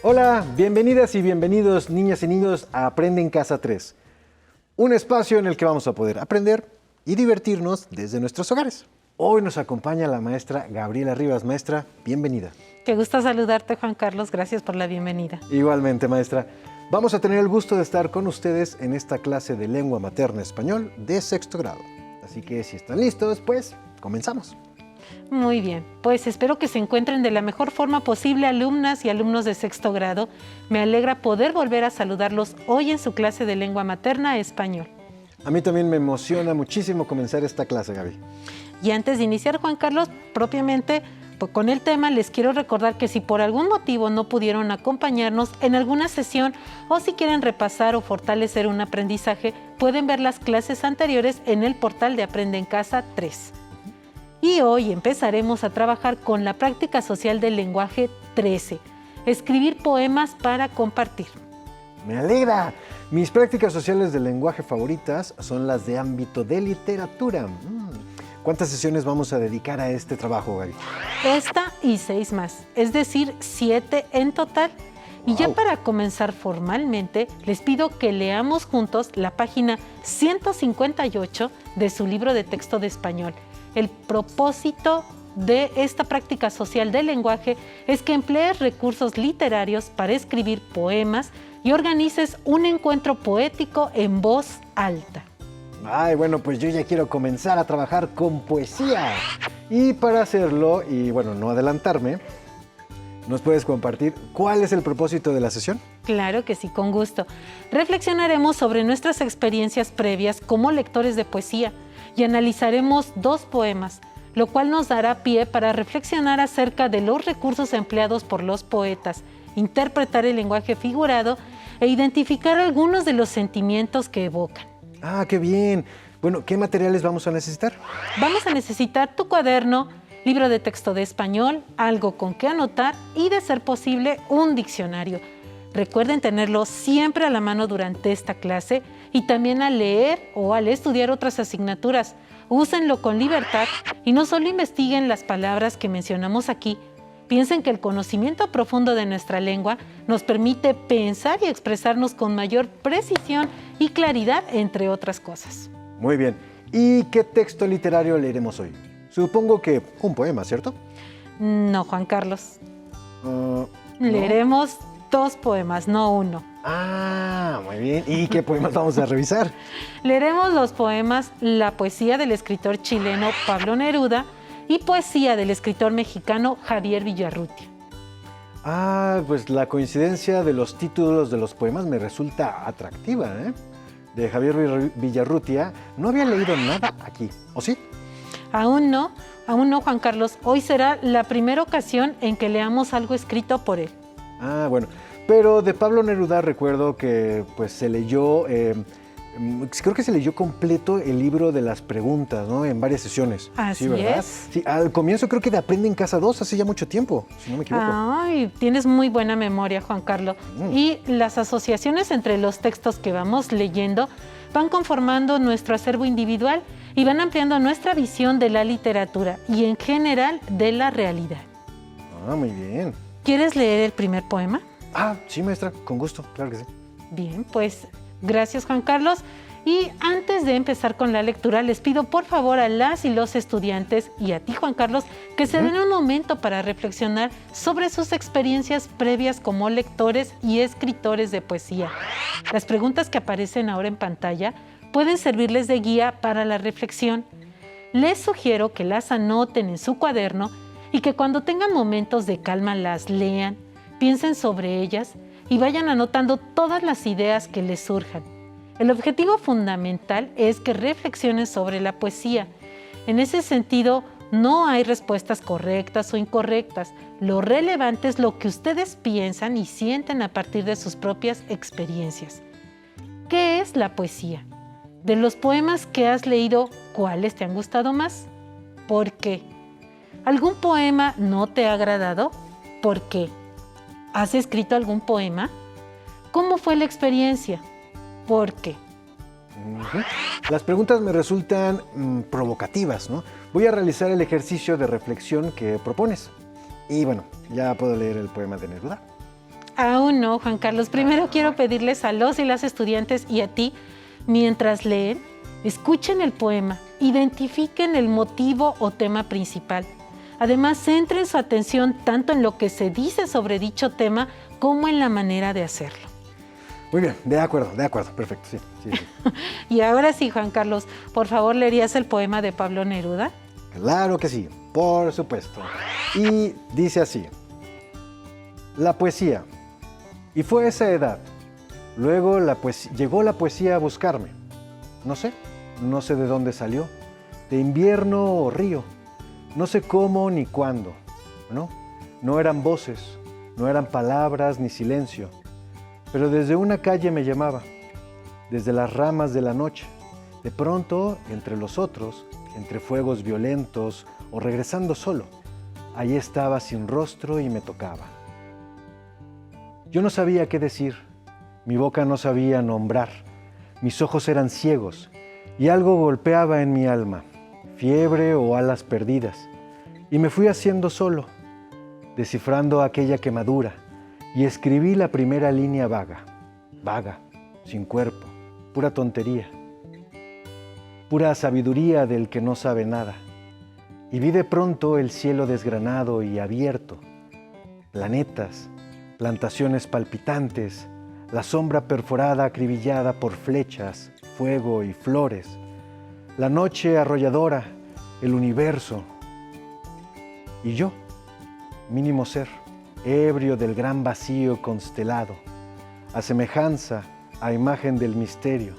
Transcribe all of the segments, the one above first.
Hola, bienvenidas y bienvenidos niñas y niños a Aprende en Casa 3. Un espacio en el que vamos a poder aprender y divertirnos desde nuestros hogares. Hoy nos acompaña la maestra Gabriela Rivas. Maestra, bienvenida. Qué gusto saludarte, Juan Carlos. Gracias por la bienvenida. Igualmente, maestra. Vamos a tener el gusto de estar con ustedes en esta clase de lengua materna español de sexto grado. Así que si están listos, pues comenzamos. Muy bien, pues espero que se encuentren de la mejor forma posible alumnas y alumnos de sexto grado. Me alegra poder volver a saludarlos hoy en su clase de lengua materna español. A mí también me emociona muchísimo comenzar esta clase, Gaby. Y antes de iniciar, Juan Carlos, propiamente pues, con el tema, les quiero recordar que si por algún motivo no pudieron acompañarnos en alguna sesión o si quieren repasar o fortalecer un aprendizaje, pueden ver las clases anteriores en el portal de Aprende en Casa 3. Y hoy empezaremos a trabajar con la práctica social del lenguaje 13, escribir poemas para compartir. ¡Me alegra! Mis prácticas sociales del lenguaje favoritas son las de ámbito de literatura. ¿Cuántas sesiones vamos a dedicar a este trabajo, Gaby? Esta y 6 más, es decir, 7 en total. Y ya para comenzar formalmente, les pido que leamos juntos la página 158 de su libro de texto de español. El propósito de esta práctica social del lenguaje es que emplees recursos literarios para escribir poemas y organices un encuentro poético en voz alta. Ay, bueno, pues yo ya quiero comenzar a trabajar con poesía. Y para hacerlo, y bueno, no adelantarme, ¿nos puedes compartir cuál es el propósito de la sesión? Claro que sí, con gusto. Reflexionaremos sobre nuestras experiencias previas como lectores de poesía y analizaremos 2 poemas, lo cual nos dará pie para reflexionar acerca de los recursos empleados por los poetas, interpretar el lenguaje figurado e identificar algunos de los sentimientos que evocan. ¡Ah, qué bien! Bueno, ¿qué materiales vamos a necesitar? Vamos a necesitar tu cuaderno, libro de texto de español, algo con que anotar y, de ser posible, un diccionario. Recuerden tenerlo siempre a la mano durante esta clase y también al leer o al estudiar otras asignaturas. Úsenlo con libertad y no solo investiguen las palabras que mencionamos aquí. Piensen que el conocimiento profundo de nuestra lengua nos permite pensar y expresarnos con mayor precisión y claridad, entre otras cosas. Muy bien. ¿Y qué texto literario leeremos hoy? Supongo que un poema, ¿cierto? No, Juan Carlos. ¿No? Leeremos 2 poemas, no 1. Ah, muy bien. ¿Y qué poemas vamos a revisar? Leeremos los poemas La poesía del escritor chileno Pablo Neruda y Poesía del escritor mexicano Javier Villarrutia. Ah, pues la coincidencia de los títulos de los poemas me resulta atractiva, ¿eh? De Javier Villarrutia no había leído nada aquí, ¿o sí? Aún no, Juan Carlos. Hoy será la primera ocasión en que leamos algo escrito por él. Ah, bueno. Pero de Pablo Neruda recuerdo que pues se leyó, creo que se leyó completo el libro de las preguntas, ¿no? En varias sesiones. Así ¿Sí, verdad? es. Sí, al comienzo creo que de Aprende en Casa 2, hace ya mucho tiempo, si no me equivoco. Ay, tienes muy buena memoria, Juan Carlos. Y las asociaciones entre los textos que vamos leyendo van conformando nuestro acervo individual y van ampliando nuestra visión de la literatura y en general de la realidad. Ah, muy bien. ¿Quieres leer el primer poema? Ah, sí, maestra, con gusto, claro que sí. Bien, pues gracias, Juan Carlos. Y antes de empezar con la lectura, les pido por favor a las y los estudiantes y a ti, Juan Carlos, que se den un momento para reflexionar sobre sus experiencias previas como lectores y escritores de poesía. Las preguntas que aparecen ahora en pantalla pueden servirles de guía para la reflexión. Les sugiero que las anoten en su cuaderno y que cuando tengan momentos de calma las lean, piensen sobre ellas y vayan anotando todas las ideas que les surjan. El objetivo fundamental es que reflexionen sobre la poesía. En ese sentido, no hay respuestas correctas o incorrectas. Lo relevante es lo que ustedes piensan y sienten a partir de sus propias experiencias. ¿Qué es la poesía? De los poemas que has leído, ¿cuáles te han gustado más? ¿Por qué? ¿Algún poema no te ha agradado? ¿Por qué? ¿Has escrito algún poema? ¿Cómo fue la experiencia? ¿Por qué? Las preguntas me resultan provocativas, ¿no? Voy a realizar el ejercicio de reflexión que propones. Y bueno, ya puedo leer el poema de Neruda. Aún no, Juan Carlos. Primero quiero pedirles a los y las estudiantes y a ti, mientras leen, escuchen el poema, identifiquen el motivo o tema principal. Además, centren su atención tanto en lo que se dice sobre dicho tema como en la manera de hacerlo. Muy bien, de acuerdo, perfecto, sí. Y ahora sí, Juan Carlos, por favor, ¿leerías el poema de Pablo Neruda? Claro que sí, por supuesto. Y dice así: la poesía. Y fue esa edad. Luego llegó la poesía a buscarme. No sé de dónde salió, de invierno o río. No sé cómo ni cuándo. No eran voces, no eran palabras ni silencio. Pero desde una calle me llamaba, desde las ramas de la noche. De pronto, entre los otros, entre fuegos violentos o regresando solo, ahí estaba sin rostro y me tocaba. Yo no sabía qué decir, mi boca no sabía nombrar, mis ojos eran ciegos y algo golpeaba en mi alma, fiebre o alas perdidas, y me fui haciendo solo, descifrando aquella quemadura, y escribí la primera línea vaga, sin cuerpo, pura tontería, pura sabiduría del que no sabe nada. Y vi de pronto el cielo desgranado y abierto, planetas, plantaciones palpitantes, la sombra perforada acribillada por flechas, fuego y flores, la noche arrolladora, el universo. Y yo, mínimo ser, ebrio del gran vacío constelado, a semejanza, a imagen del misterio,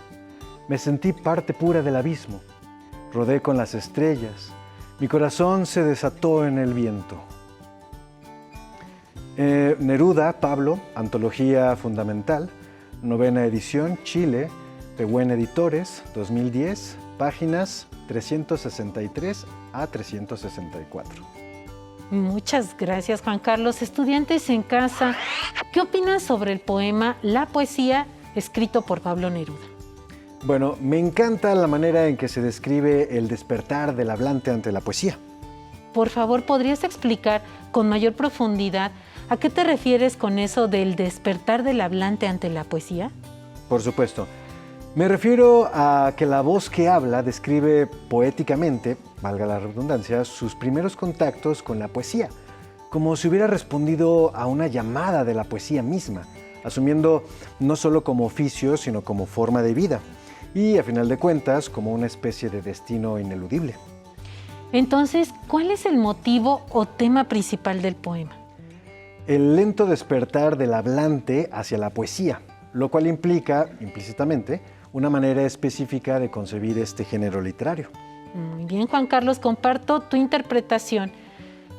me sentí parte pura del abismo, rodé con las estrellas, mi corazón se desató en el viento. Neruda, Pablo, Antología Fundamental, 9ª edición, Chile, Pehuen Editores, 2010, páginas 363 a 364. Muchas gracias, Juan Carlos. Estudiantes en casa, ¿qué opinan sobre el poema La poesía, escrito por Pablo Neruda? Bueno, me encanta la manera en que se describe el despertar del hablante ante la poesía. Por favor, ¿podrías explicar con mayor profundidad a qué te refieres con eso del despertar del hablante ante la poesía? Por supuesto. Me refiero a que la voz que habla describe poéticamente, valga la redundancia, sus primeros contactos con la poesía, como si hubiera respondido a una llamada de la poesía misma, asumiendo no solo como oficio, sino como forma de vida, y a final de cuentas, como una especie de destino ineludible. Entonces, ¿cuál es el motivo o tema principal del poema? El lento despertar del hablante hacia la poesía, lo cual implica, implícitamente, una manera específica de concebir este género literario. Muy bien, Juan Carlos, comparto tu interpretación.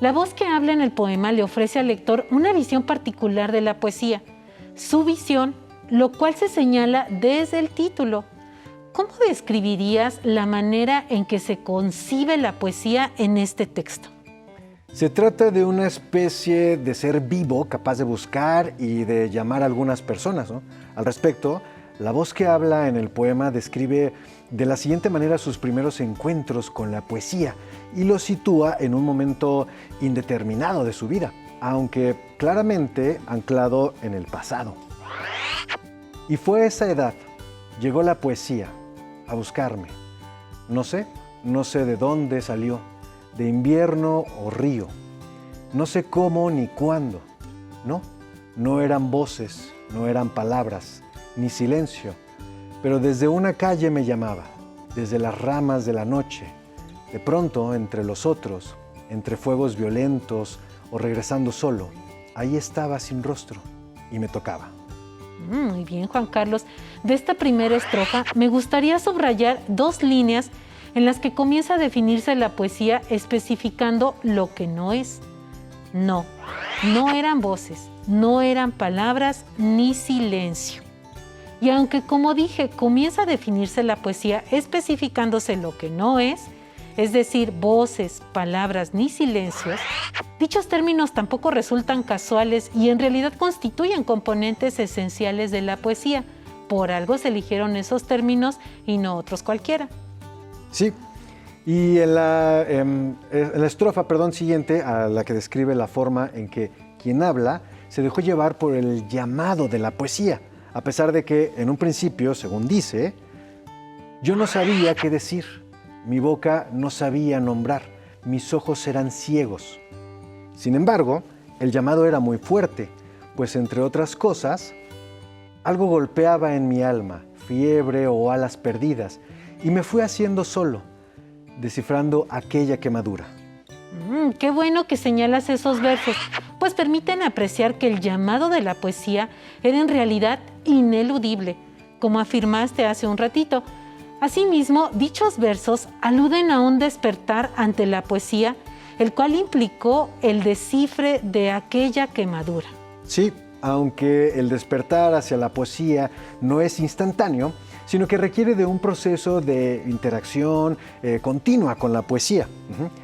La voz que habla en el poema le ofrece al lector una visión particular de la poesía, su visión, lo cual se señala desde el título. ¿Cómo describirías la manera en que se concibe la poesía en este texto? Se trata de una especie de ser vivo capaz de buscar y de llamar a algunas personas, ¿no? Al respecto, la voz que habla en el poema describe de la siguiente manera sus primeros encuentros con la poesía y lo sitúa en un momento indeterminado de su vida, aunque claramente anclado en el pasado. Y fue esa edad, llegó la poesía a buscarme. No sé de dónde salió, de invierno o río. No sé cómo ni cuándo. No eran voces, no eran palabras, ni silencio, pero desde una calle me llamaba, desde las ramas de la noche. De pronto, entre los otros, entre fuegos violentos o regresando solo, ahí estaba sin rostro y me tocaba. Muy bien, Juan Carlos. De esta primera estrofa me gustaría subrayar 2 líneas en las que comienza a definirse la poesía especificando lo que no es. No eran voces, no eran palabras ni silencio. Y aunque, como dije, comienza a definirse la poesía especificándose lo que no es decir, voces, palabras ni silencios, dichos términos tampoco resultan casuales y en realidad constituyen componentes esenciales de la poesía. Por algo se eligieron esos términos y no otros cualquiera. Sí, y en la estrofa siguiente, a la que describe la forma en que quien habla se dejó llevar por el llamado de la poesía, a pesar de que en un principio, según dice, yo no sabía qué decir, mi boca no sabía nombrar, mis ojos eran ciegos. Sin embargo, el llamado era muy fuerte, pues entre otras cosas, algo golpeaba en mi alma, fiebre o alas perdidas, y me fui haciendo solo, descifrando aquella quemadura. Qué bueno que señalas esos versos, pues permiten apreciar que el llamado de la poesía era en realidad ineludible, como afirmaste hace un ratito. Asimismo, dichos versos aluden a un despertar ante la poesía, el cual implicó el descifre de aquella quemadura. Sí, aunque el despertar hacia la poesía no es instantáneo, sino que requiere de un proceso de interacción continua con la poesía.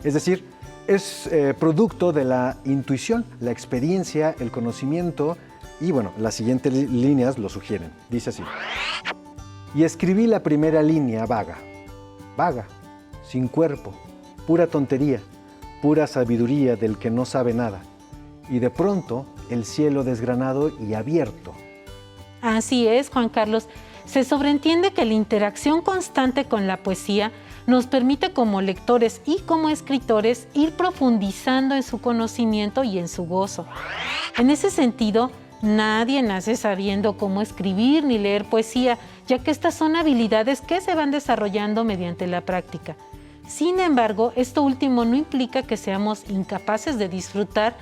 Es decir, es producto de la intuición, la experiencia, el conocimiento y bueno, las siguientes líneas lo sugieren. Dice así: y escribí la primera línea vaga, vaga, sin cuerpo, pura tontería, pura sabiduría del que no sabe nada. Y de pronto el cielo desgranado y abierto. Así es, Juan Carlos. Se sobreentiende que la interacción constante con la poesía nos permite como lectores y como escritores ir profundizando en su conocimiento y en su gozo. En ese sentido, nadie nace sabiendo cómo escribir ni leer poesía, ya que estas son habilidades que se van desarrollando mediante la práctica. Sin embargo, esto último no implica que seamos incapaces de disfrutar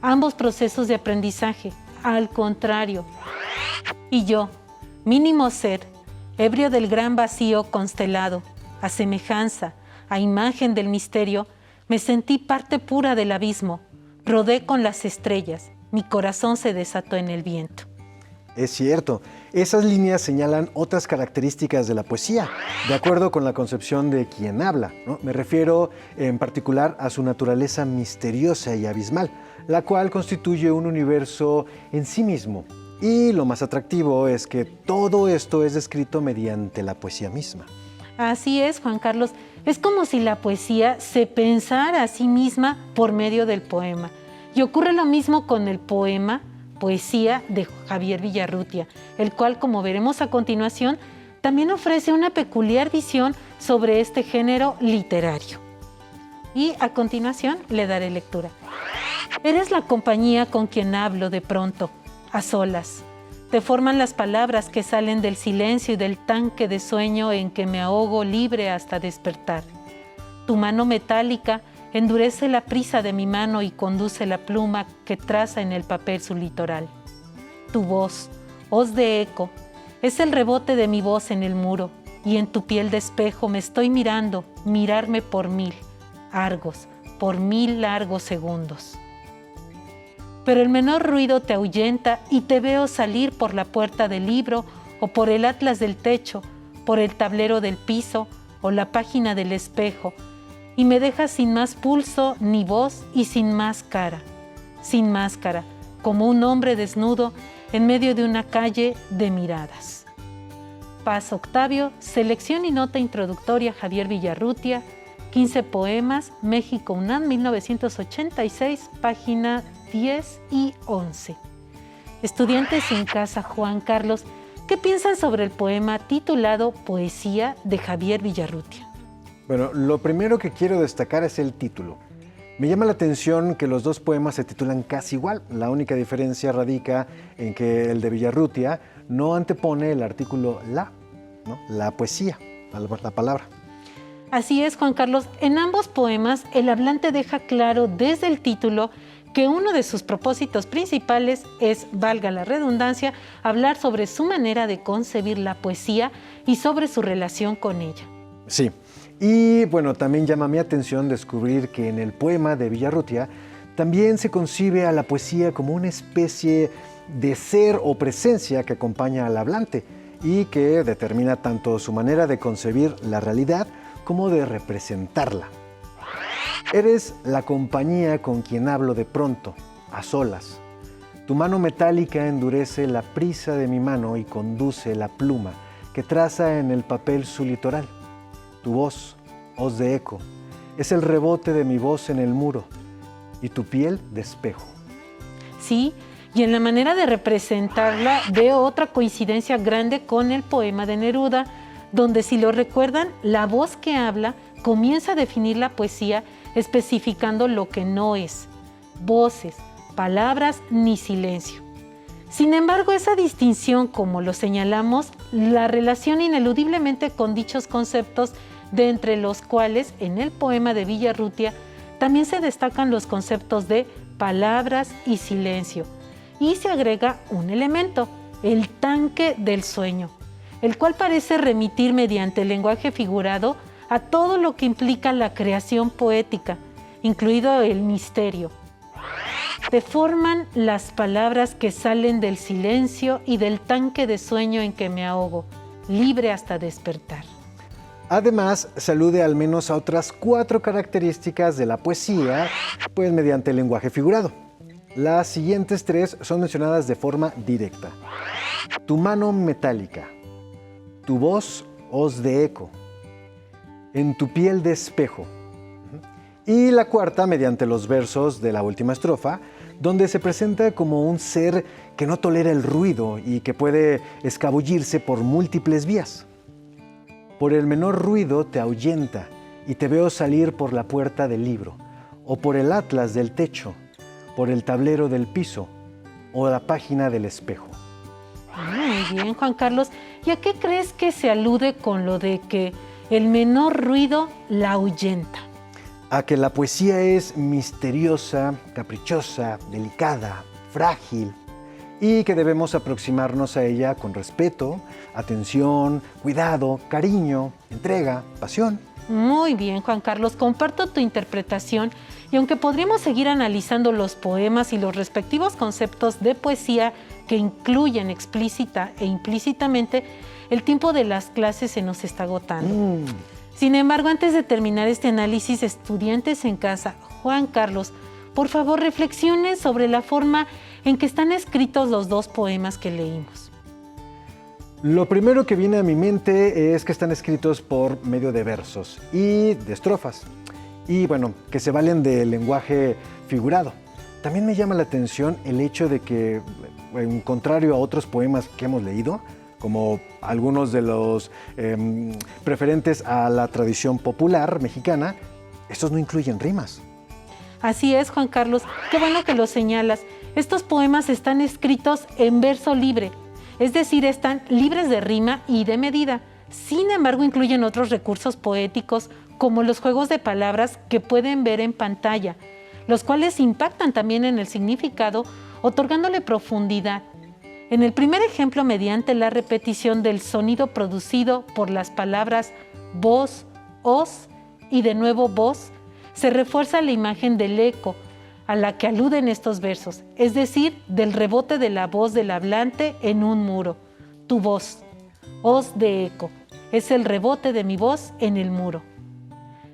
ambos procesos de aprendizaje. Al contrario. Y yo, mínimo ser, ebrio del gran vacío constelado, a semejanza, a imagen del misterio, me sentí parte pura del abismo, rodé con las estrellas, mi corazón se desató en el viento. Es cierto, esas líneas señalan otras características de la poesía, de acuerdo con la concepción de quien habla, ¿no? Me refiero en particular a su naturaleza misteriosa y abismal, la cual constituye un universo en sí mismo. Y lo más atractivo es que todo esto es descrito mediante la poesía misma. Así es, Juan Carlos. Es como si la poesía se pensara a sí misma por medio del poema. Y ocurre lo mismo con el poema Poesía de Javier Villarrutia, el cual, como veremos a continuación, también ofrece una peculiar visión sobre este género literario. Y a continuación le daré lectura. Eres la compañía con quien hablo de pronto, a solas. Te forman las palabras que salen del silencio y del tanque de sueño en que me ahogo libre hasta despertar. Tu mano metálica endurece la prisa de mi mano y conduce la pluma que traza en el papel su litoral. Tu voz, hoz de eco, es el rebote de mi voz en el muro, y en tu piel de espejo me estoy mirando, mirarme por 1000 argos, por 1000 largos segundos. Pero el menor ruido te ahuyenta y te veo salir por la puerta del libro o por el atlas del techo, por el tablero del piso o la página del espejo, y me dejas sin más pulso ni voz y sin máscara, como un hombre desnudo en medio de una calle de miradas. Paz Octavio, selección y nota introductoria Javier Villarrutia, 15 poemas, México UNAM, 1986, página 10 y 11. Estudiantes en casa, Juan Carlos, ¿qué piensan sobre el poema titulado Poesía de Javier Villarrutia? Bueno, lo primero que quiero destacar es el título. Me llama la atención que los dos poemas se titulan casi igual. La única diferencia radica en que el de Villarrutia no antepone el artículo la, ¿no? La poesía, la palabra. Así es, Juan Carlos. En ambos poemas, el hablante deja claro desde el título que uno de sus propósitos principales es, valga la redundancia, hablar sobre su manera de concebir la poesía y sobre su relación con ella. Sí. Y bueno, también llama mi atención descubrir que en el poema de Villarrutia también se concibe a la poesía como una especie de ser o presencia que acompaña al hablante y que determina tanto su manera de concebir la realidad como de representarla. Eres la compañía con quien hablo de pronto, a solas. Tu mano metálica endurece la prisa de mi mano y conduce la pluma que traza en el papel su litoral. Tu voz, hoz de eco, es el rebote de mi voz en el muro y tu piel de espejo. Sí, Y en la manera de representarla veo otra coincidencia grande con el poema de Neruda, donde, si lo recuerdan, la voz que habla comienza a definir la poesía especificando lo que no es: voces, palabras ni silencio. Sin embargo, esa distinción, como lo señalamos, la relaciona ineludiblemente con dichos conceptos, de entre los cuales, en el poema de Villarrutia, también se destacan los conceptos de palabras y silencio. Y se agrega un elemento, el tanque del sueño, el cual parece remitir mediante el lenguaje figurado a todo lo que implica la creación poética, incluido el misterio. Deforman las palabras que salen del silencio y del tanque de sueño en que me ahogo, libre hasta despertar. Además, se alude al menos a otras 4 características de la poesía, pues mediante el lenguaje figurado. Las siguientes 3 son mencionadas de forma directa: tu mano metálica, tu voz hoz de eco, en tu piel de espejo. Y la cuarta, mediante los versos de la última estrofa, donde se presenta como un ser que no tolera el ruido y que puede escabullirse por múltiples vías. Por el menor ruido te ahuyenta y te veo salir por la puerta del libro, o por el atlas del techo, por el tablero del piso, o la página del espejo. Muy bien, Juan Carlos. ¿Y a qué crees que se alude con lo de que el menor ruido la ahuyenta? A que la poesía es misteriosa, caprichosa, delicada, frágil, y que debemos aproximarnos a ella con respeto, atención, cuidado, cariño, entrega, pasión. Muy bien, Juan Carlos, comparto tu interpretación, y aunque podríamos seguir analizando los poemas y los respectivos conceptos de poesía que incluyen explícita e implícitamente, el tiempo de las clases se nos está agotando. Sin embargo, antes de terminar este análisis, estudiantes en casa, Juan Carlos, por favor, reflexionen sobre la forma en que están escritos los 2 poemas que leímos. Lo primero que viene a mi mente es que están escritos por medio de versos y de estrofas, y bueno, que se valen del lenguaje figurado. También me llama la atención el hecho de que, en contrario a otros poemas que hemos leído, como algunos de los preferentes a la tradición popular mexicana, estos no incluyen rimas. Así es, Juan Carlos, qué bueno que lo señalas. Estos poemas están escritos en verso libre, es decir, están libres de rima y de medida. Sin embargo, incluyen otros recursos poéticos, como los juegos de palabras que pueden ver en pantalla, los cuales impactan también en el significado, otorgándole profundidad. En el primer ejemplo, mediante la repetición del sonido producido por las palabras voz, hoz y de nuevo voz, se refuerza la imagen del eco a la que aluden estos versos, es decir, del rebote de la voz del hablante en un muro. Tu voz, hoz de eco, es el rebote de mi voz en el muro.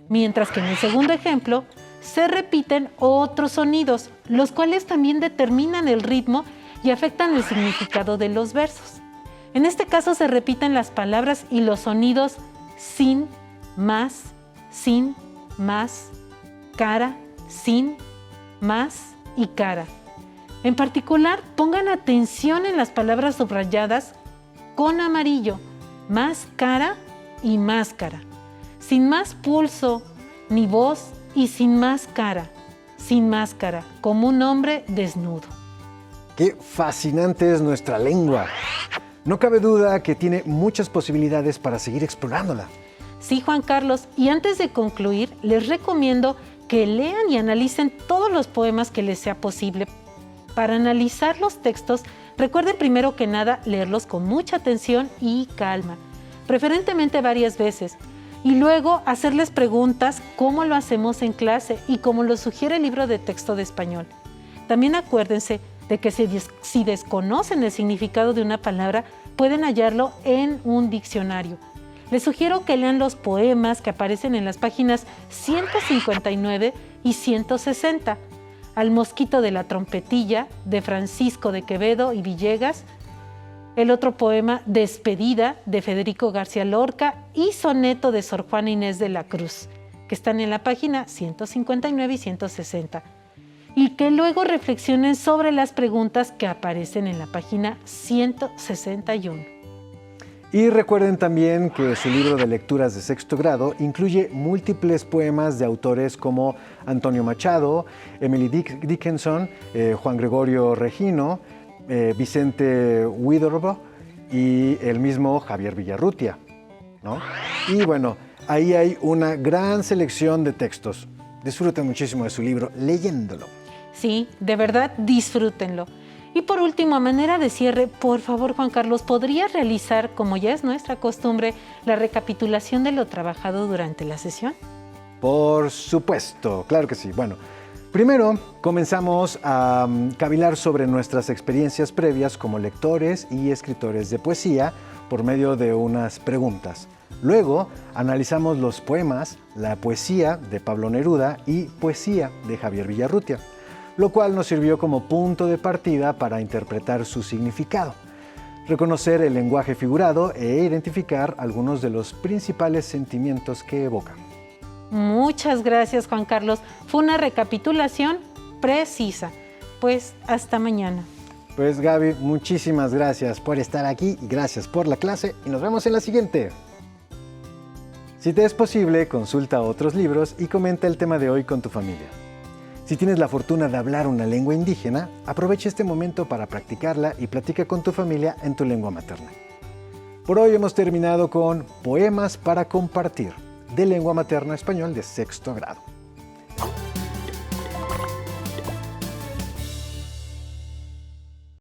Mientras que en el segundo ejemplo se repiten otros sonidos, los cuales también determinan el ritmo y afectan el significado de los versos. En este caso se repiten las palabras y los sonidos sin, más, cara, sin, más y cara. En particular, pongan atención en las palabras subrayadas con amarillo: más cara y máscara, sin más pulso ni voz y sin máscara, como un hombre desnudo. ¡Qué fascinante es nuestra lengua! No cabe duda que tiene muchas posibilidades para seguir explorándola. Sí, Juan Carlos, y antes de concluir, les recomiendo que lean y analicen todos los poemas que les sea posible. Para analizar los textos, recuerden primero que nada leerlos con mucha atención y calma, preferentemente varias veces, y luego hacerles preguntas como lo hacemos en clase y como lo sugiere el libro de texto de español. También acuérdense de que si desconocen el significado de una palabra, pueden hallarlo en un diccionario. Les sugiero que lean los poemas que aparecen en las páginas 159 y 160. Al mosquito de la trompetilla, de Francisco de Quevedo y Villegas. El otro poema, Despedida, de Federico García Lorca, y Soneto de Sor Juana Inés de la Cruz, que están en la página 159 y 160. y que luego reflexionen sobre las preguntas que aparecen en la página 161. Y recuerden también que su libro de lecturas de sexto grado incluye múltiples poemas de autores como Antonio Machado, Emily Dickinson, Juan Gregorio Regino, Vicente Huidobro y el mismo Javier Villarrutia, ¿no? Y bueno, ahí hay una gran selección de textos. Disfruten muchísimo de su libro leyéndolo. Sí, de verdad, disfrútenlo. Y por último, a manera de cierre, por favor, Juan Carlos, ¿podrías realizar, como ya es nuestra costumbre, la recapitulación de lo trabajado durante la sesión? Por supuesto, claro que sí. Bueno, primero comenzamos a cavilar sobre nuestras experiencias previas como lectores y escritores de poesía por medio de unas preguntas. Luego analizamos los poemas, la poesía de Pablo Neruda y poesía de Javier Villarrutia, lo cual nos sirvió como punto de partida para interpretar su significado, reconocer el lenguaje figurado e identificar algunos de los principales sentimientos que evoca. Muchas gracias, Juan Carlos. Fue una recapitulación precisa. Pues hasta mañana. Pues Gaby, muchísimas gracias por estar aquí y gracias por la clase y nos vemos en la siguiente. Si te es posible, consulta otros libros y comenta el tema de hoy con tu familia. Si tienes la fortuna de hablar una lengua indígena, aprovecha este momento para practicarla y platica con tu familia en tu lengua materna. Por hoy hemos terminado con Poemas para compartir, de lengua materna español de sexto grado.